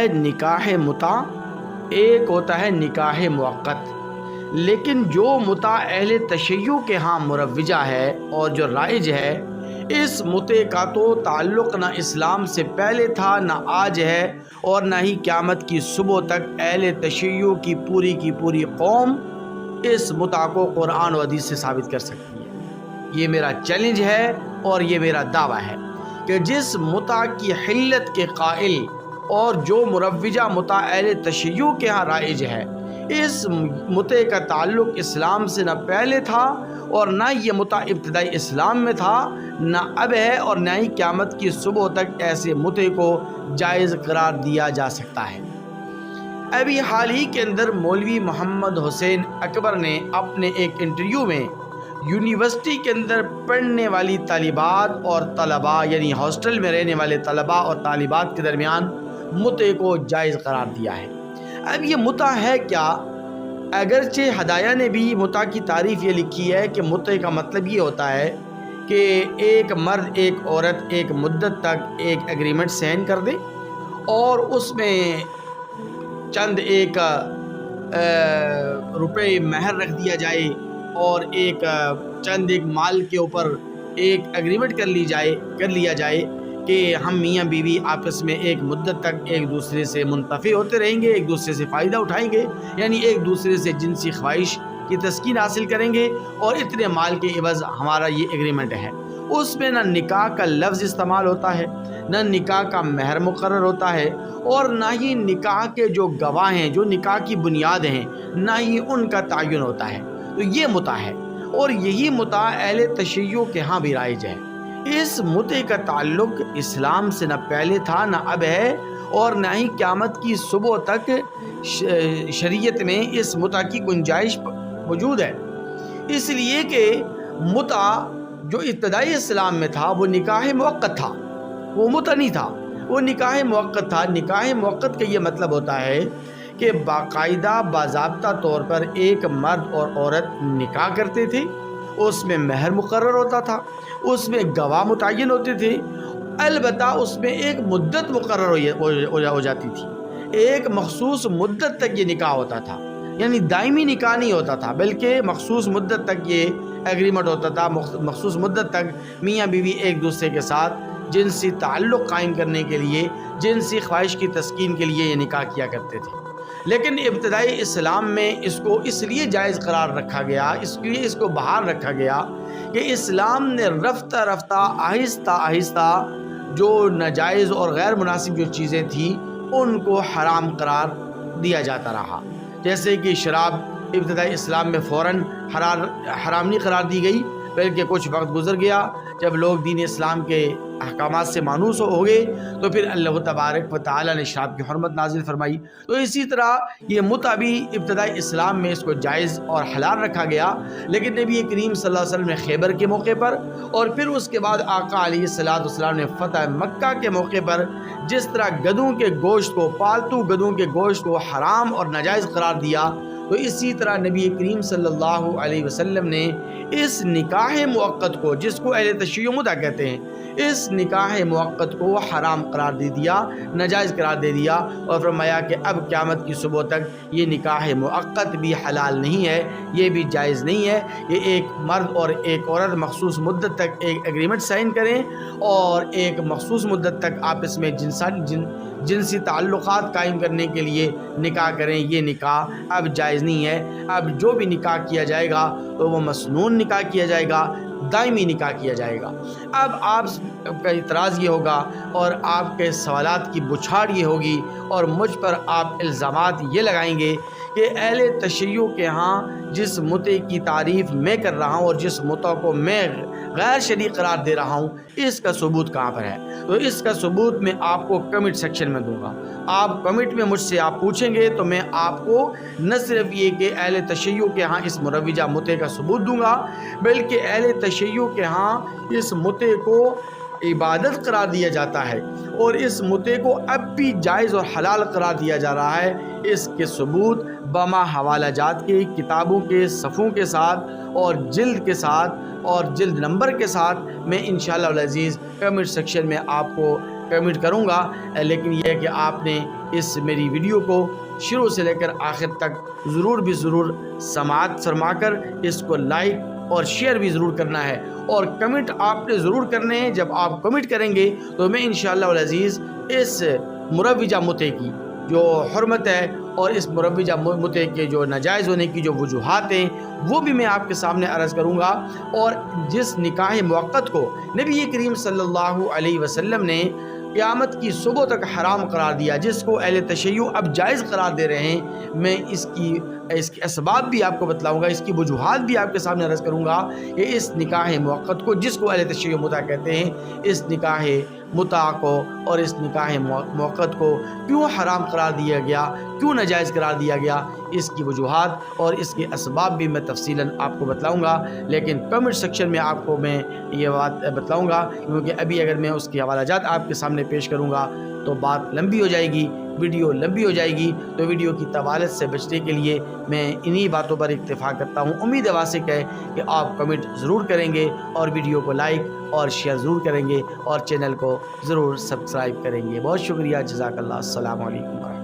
ہے نکاح متع، ایک ہوتا ہے نکاح موقت۔ لیکن جو متع اہل تشیع کے ہاں مروجہ ہے اور جو رائج ہے، اس متع کا تو تعلق نہ اسلام سے پہلے تھا، نہ آج ہے، اور نہ ہی قیامت کی صبح تک اہل تشیع کی پوری قوم اس متع کو قرآن و حدیث سے ثابت کر سکتی ہے۔ یہ میرا چیلنج ہے اور یہ میرا دعویٰ ہے کہ جس متع کی حلت کے قائل اور جو مروجہ متع اہل تشیع کے ہاں رائج ہے، اس متع کا تعلق اسلام سے نہ پہلے تھا اور نہ یہ متع ابتدائی اسلام میں تھا، نہ اب ہے، اور نہ ہی قیامت کی صبح تک ایسے متع کو جائز قرار دیا جا سکتا ہے۔ ابھی حال ہی کے اندر مولوی محمد حسین اکبر نے اپنے ایک انٹرویو میں یونیورسٹی کے اندر پڑھنے والی طالبات اور طلباء، یعنی ہاسٹل میں رہنے والے طلباء اور طالبات کے درمیان متع کو جائز قرار دیا ہے۔ اب یہ متع ہے کیا؟ اگرچہ ہدایہ نے بھی متع کی تعریف یہ لکھی ہے کہ متع کا مطلب یہ ہوتا ہے کہ ایک مرد ایک عورت ایک مدت تک ایک ایگریمنٹ سائن کر دے اور اس میں چند ایک روپے مہر رکھ دیا جائے اور چند ایک مال کے اوپر ایک ایگریمنٹ کر لیا جائے کہ ہم میاں بیوی آپس میں ایک مدت تک ایک دوسرے سے منتفع ہوتے رہیں گے، ایک دوسرے سے فائدہ اٹھائیں گے، یعنی ایک دوسرے سے جنسی خواہش کی تسکین حاصل کریں گے، اور اتنے مال کے عوض ہمارا یہ ایگریمنٹ ہے۔ اس میں نہ نکاح کا لفظ استعمال ہوتا ہے، نہ نکاح کا مہر مقرر ہوتا ہے، اور نہ ہی نکاح کے جو گواہ ہیں، جو نکاح کی بنیاد ہیں، نہ ہی ان کا تعین ہوتا ہے۔ تو یہ متع ہے، اور یہی متع اہل تشیع کے ہاں بھی رائج ہے۔ اس متع کا تعلق اسلام سے نہ پہلے تھا، نہ اب ہے، اور نہ ہی قیامت کی صبح تک شریعت میں اس متع کی گنجائش موجود ہے۔ اس لیے کہ متع جو ابتدائی اسلام میں تھا وہ نکاح موقت تھا، وہ متع نہیں تھا، وہ نکاح موقت تھا۔ نکاح موقت کا یہ مطلب ہوتا ہے کہ باقاعدہ باضابطہ طور پر ایک مرد اور عورت نکاح کرتے تھے، اس میں مہر مقرر ہوتا تھا، اس میں گواہ متعین ہوتے تھے، البتہ اس میں ایک مدت مقرر ہو جاتی تھی، ایک مخصوص مدت تک یہ نکاح ہوتا تھا، یعنی دائمی نکاح نہیں ہوتا تھا، بلکہ مخصوص مدت تک یہ ایگریمنٹ ہوتا تھا، مخصوص مدت تک میاں بیوی ایک دوسرے کے ساتھ جنسی تعلق قائم کرنے کے لیے، جنسی خواہش کی تسکین کے لیے یہ نکاح کیا کرتے تھے۔ لیکن ابتدائی اسلام میں اس کو اس لیے جائز قرار رکھا گیا، اس لیے اس کو بحال رکھا گیا کہ اسلام نے رفتہ رفتہ آہستہ آہستہ جو ناجائز اور غیر مناسب جو چیزیں تھیں ان کو حرام قرار دیا جاتا رہا۔ جیسے کہ شراب ابتدائی اسلام میں فوراً حرام نہیں قرار دی گئی، بلکہ کچھ وقت گزر گیا، جب لوگ دین اسلام کے احکامات سے مانوس ہو گئے تو پھر اللہ تبارک و تعالیٰ نے شراب کی حرمت نازل فرمائی۔ تو اسی طرح یہ متع بھی ابتدائی اسلام میں اس کو جائز اور حلال رکھا گیا، لیکن نبی کریم صلی اللہ علیہ وسلم نے خیبر کے موقع پر اور پھر اس کے بعد آقا علیہ السلام نے فتح مکہ کے موقع پر جس طرح گدھوں کے گوشت کو، پالتو گدھوں کے گوشت کو حرام اور ناجائز قرار دیا، تو اسی طرح نبی کریم صلی اللہ علیہ وسلم نے اس نکاح موقت کو، جس کو اہل تشیع متع کہتے ہیں، اس نکاح موقت کو حرام قرار دے دیا، ناجائز قرار دے دیا، اور فرمایا کہ اب قیامت کی صبح تک یہ نکاح موقت بھی حلال نہیں ہے، یہ بھی جائز نہیں ہے۔ یہ ایک مرد اور ایک عورت مخصوص مدت تک ایک ایگریمنٹ سائن کریں اور ایک مخصوص مدت تک آپس میں جنسی تعلقات قائم کرنے کے لیے نکاح کریں، یہ نکاح اب جائز نہیں ہے۔ اب جو بھی نکاح کیا جائے گا تو وہ مسنون نکاح کیا جائے گا، دائمی نکاح کیا جائے گا۔ اب آپ کا اعتراض یہ ہوگا اور آپ کے سوالات کی بچھاڑ یہ ہوگی اور مجھ پر آپ الزامات یہ لگائیں گے کہ اہل تشیع کے ہاں جس متع کی تعریف میں کر رہا ہوں اور جس متع کو میں غیر شرعی قرار دے رہا ہوں، اس کا ثبوت کہاں پر ہے؟ تو اس کا ثبوت میں آپ کو کمنٹ سیکشن میں دوں گا۔ آپ کمنٹ میں مجھ سے آپ پوچھیں گے تو میں آپ کو نہ صرف یہ کہ اہل تشیع کے ہاں اس مروجہ متع کا ثبوت دوں گا، بلکہ اہل تشیع کے ہاں اس متع کو عبادت قرار دیا جاتا ہے اور اس متع کو اب بھی جائز اور حلال قرار دیا جا رہا ہے، اس کے ثبوت بما حوالہ جات کے، کتابوں کے صفحوں کے ساتھ اور جلد کے ساتھ اور جلد نمبر کے ساتھ میں انشاءاللہ العزیز کمنٹ سیکشن میں آپ کو کمنٹ کروں گا، لیکن یہ ہے کہ آپ نے اس میری ویڈیو کو شروع سے لے کر آخر تک ضرور بھی ضرور سماعت فرما کر اس کو لائک اور شیئر بھی ضرور کرنا ہے، اور کمنٹ آپ نے ضرور کرنے ہیں۔ جب آپ کمنٹ کریں گے تو میں انشاءاللہ العزیز اس مروجہ متع کی جو حرمت ہے اور اس مروجہ متع کے جو ناجائز ہونے کی جو وجوہات ہیں وہ بھی میں آپ کے سامنے عرض کروں گا، اور جس نکاح موقت کو نبی کریم صلی اللہ علیہ وسلم نے قیامت کی صبح تک حرام قرار دیا، جس کو اہل تشیع اب جائز قرار دے رہے ہیں، میں اس کے اسباب بھی آپ کو بتلاؤں گا، اس کی وجوہات بھی آپ کے سامنے عرض کروں گا کہ اس نکاح موقت کو، جس کو اہل تشیع متع کہتے ہیں، اس نکاح متع کو اور اس نکاح موقت کو کیوں حرام قرار دیا گیا، کیوں ناجائز قرار دیا گیا، اس کی وجوہات اور اس کے اسباب بھی میں تفصیلاً آپ کو بتلاؤں گا، لیکن کمنٹ سیکشن میں آپ کو میں یہ بات بتلاؤں گا، کیونکہ ابھی اگر میں اس کے حوالہ جات آپ کے سامنے پیش کروں گا تو بات لمبی ہو جائے گی، ویڈیو لمبی ہو جائے گی، تو ویڈیو کی طوالت سے بچنے کے لیے میں انہی باتوں پر اکتفا کرتا ہوں۔ امید واسق ہے کہ آپ کمنٹ ضرور کریں گے اور ویڈیو کو لائک اور شیئر ضرور کریں گے اور چینل کو ضرور سبسکرائب کریں گے۔ بہت شکریہ، جزاک اللہ، السلام علیکم۔